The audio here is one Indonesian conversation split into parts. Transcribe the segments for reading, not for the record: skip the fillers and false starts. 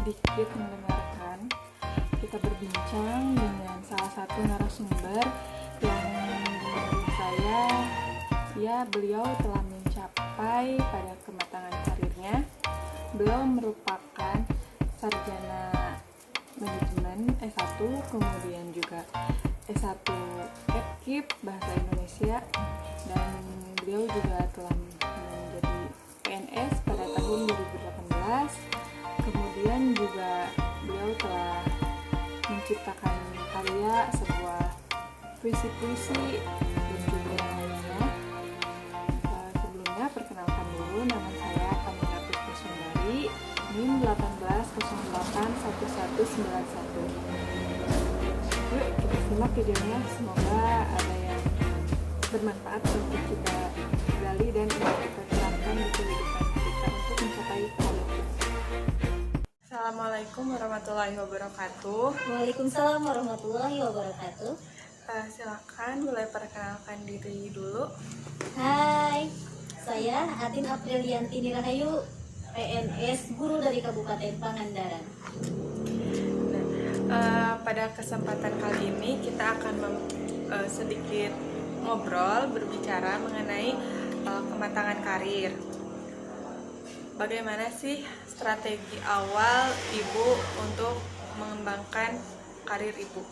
sedikit mendengarkan kita berbincang dengan salah satu narasumber yang menurut saya beliau telah mencapai pada kematangan karirnya. Beliau merupakan sarjana manajemen S1, kemudian juga S1 FKIP Bahasa Indonesia, dan beliau juga telah menjadi PNS pada tahun 2018. Kemudian juga beliau telah menciptakan karya sebuah puisi-puisi dan juga lainnya. Sebelumnya perkenalkan dulu, nama saya Kamila Pusposundari, NIM 18081191. Yuk kita simak videonya, semoga ada yang bermanfaat untuk kita gali dan kita terapkan di kehidupan kita untuk mencapai karir. Assalamualaikum warahmatullahi wabarakatuh. Waalaikumsalam warahmatullahi wabarakatuh. Silakan mulai perkenalkan diri dulu. Hai, saya Atin Aprilianti Nirahayu, PNS guru dari Kabupaten Pangandaran. Pada kesempatan kali ini kita akan sedikit ngobrol, berbicara mengenai kematangan karir. Bagaimana sih strategi awal ibu untuk mengembangkan karir ibu?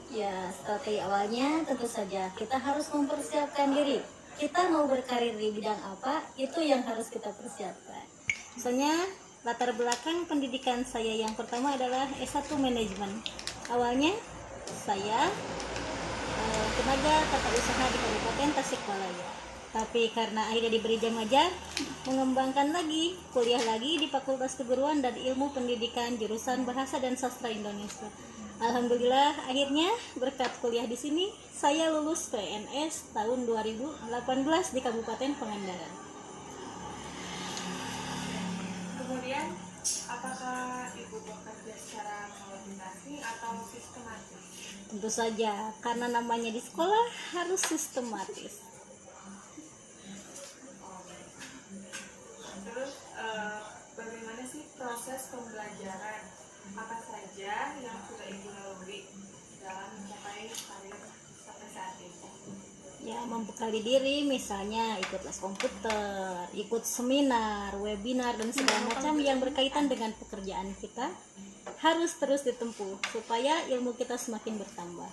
Ya, strategi awalnya tentu saja kita harus mempersiapkan diri. Kita mau berkarir di bidang apa, itu yang harus kita persiapkan. Misalnya, latar belakang pendidikan saya yang pertama adalah S1 Manajemen. Awalnya, saya tenaga tata usaha di Kabupaten Tasikmalaya. Tapi karena akhirnya diberi jam ajar, mengembangkan lagi, kuliah lagi di Fakultas Keguruan dan Ilmu Pendidikan jurusan Bahasa dan Sastra Indonesia. Alhamdulillah, akhirnya berkat kuliah di sini, saya lulus PNS tahun 2018 di Kabupaten Pangandaran. Kemudian, apakah ibu bekerja secara mengorientasi atau sistematis? Tentu saja, karena namanya di sekolah harus sistematis. Terus, bagaimana sih proses pembelajaran? Apa saja yang sudah ibu lalui dalam mencapai karir sampai saat ini? Ya, membekali diri, misalnya ikut les komputer, ikut seminar, webinar, dan segala macam yang berkaitan dengan pekerjaan kita harus terus ditempuh supaya ilmu kita semakin bertambah.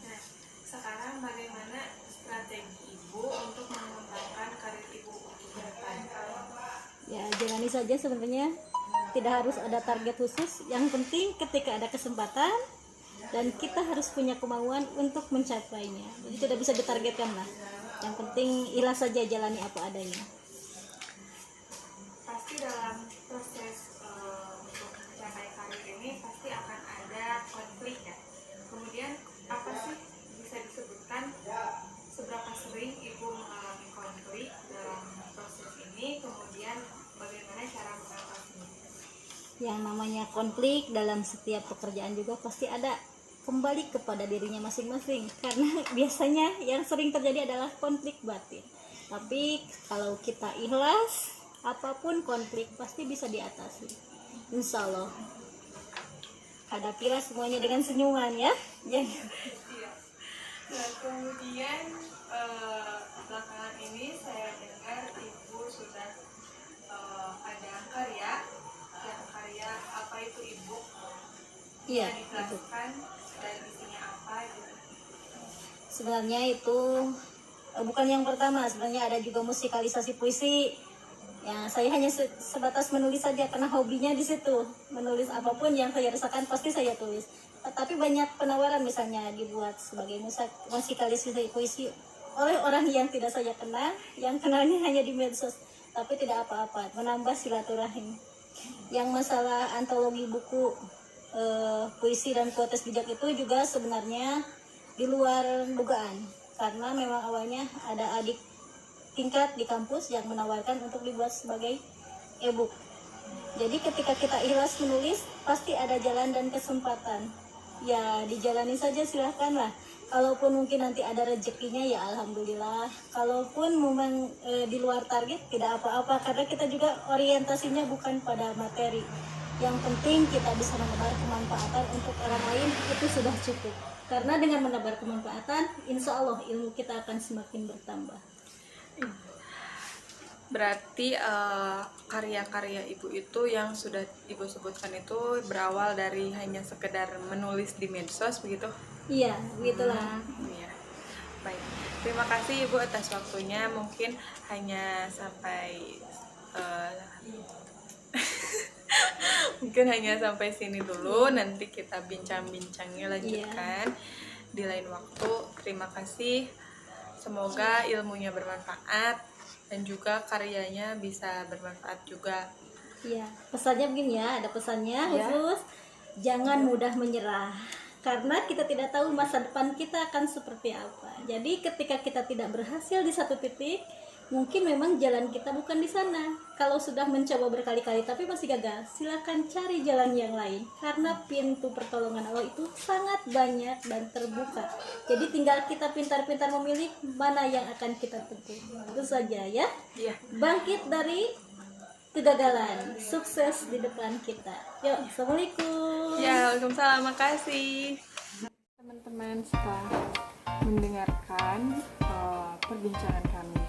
Nah, sekarang bagaimana strategi ibu untuk mengembangkan karir ibu untuk ke depan? Ya, jalani saja sebenarnya, tidak harus ada target khusus. Yang penting ketika ada kesempatan dan kita harus punya kemauan untuk mencapainya. Jadi tidak bisa ditargetkan lah. Yang penting ikhlas saja, jalani apa adanya. Pasti dalam proses untuk mencapai karir ini pasti akan ada konflik ya. Kemudian apa sih bisa disebutkan seberapa sering ibu mengalami konflik dalam proses ini, kemudian bagaimana cara mengatasinya? Yang namanya konflik dalam setiap pekerjaan juga pasti ada, kembali kepada dirinya masing-masing, karena biasanya yang sering terjadi adalah konflik batin. Tapi kalau kita ikhlas, apapun konflik pasti bisa diatasi, insya Allah. Hadapilah semuanya dengan senyuman ya. Iya. Nah, kemudian belakangan ini saya dengar ibu sudah ada karya. Yang karya apa itu ibu? Iya, Bisa dijelaskan dan isinya apa gitu? sebenarnya itu bukan yang pertama, sebenarnya ada juga musikalisasi puisi. Ya, saya hanya sebatas menulis saja karena hobinya di situ. Menulis apapun yang saya rasakan pasti saya tulis. Tapi banyak penawaran misalnya dibuat sebagai musikalisasi puisi oleh orang yang tidak saya kenal, yang kenalnya hanya di medsos. Tapi tidak apa-apa, menambah silaturahim. Yang masalah antologi buku puisi dan quotes bijak itu juga sebenarnya di luar dugaan, karena memang awalnya ada adik tingkat di kampus yang menawarkan untuk dibuat sebagai e-book. Jadi ketika kita ikhlas menulis, pasti ada jalan dan kesempatan. Ya, dijalani saja, silahkanlah. Kalaupun mungkin nanti ada rezekinya, ya alhamdulillah. Kalaupun memang di luar target, tidak apa-apa, karena kita juga orientasinya bukan pada materi, Yang penting kita bisa menebar kemanfaatan untuk orang lain, itu sudah cukup. Karena dengan menebar kemanfaatan, insya Allah ilmu kita akan semakin bertambah. Berarti karya-karya ibu itu yang sudah ibu sebutkan itu berawal dari hanya sekedar menulis di medsos begitu? Iya, begitulah. Iya. Baik. Terima kasih ibu atas waktunya. Mungkin hanya sampai mungkin hanya sampai sini dulu. Nanti kita bincang-bincangnya lanjutkan di lain waktu. Terima kasih. Semoga ilmunya bermanfaat dan juga karyanya bisa bermanfaat juga. Iya, pesannya begini ya, ada pesannya Ya. khusus, jangan mudah menyerah. Karena kita tidak tahu masa depan kita akan seperti apa. Jadi ketika kita tidak berhasil di satu titik, mungkin memang jalan kita bukan di sana. Kalau sudah mencoba berkali-kali tapi masih gagal, silakan cari jalan yang lain. Karena pintu pertolongan Allah itu sangat banyak dan terbuka. Jadi tinggal kita pintar-pintar memilih mana yang akan kita tempuh. Itu saja ya. Iya. Bangkit dari kegagalan, sukses di depan kita. Yuk, assalamualaikum. Ya, waalaikumsalam. Makasih. Teman-teman setelah mendengarkan perbincangan kami,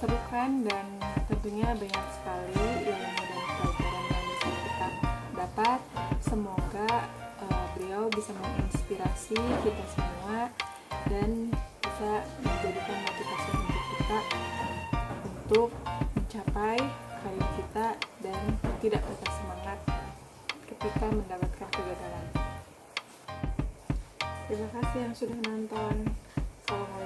seru kan, dan tentunya banyak sekali ilmu dan pelajaran yang bisa kita dapat. Semoga beliau bisa menginspirasi kita semua dan bisa menjadikan motivasi untuk kita untuk mencapai karir kita dan tidak patah semangat ketika mendapatkan kegagalan. Terima kasih yang sudah nonton. Assalamualaikum.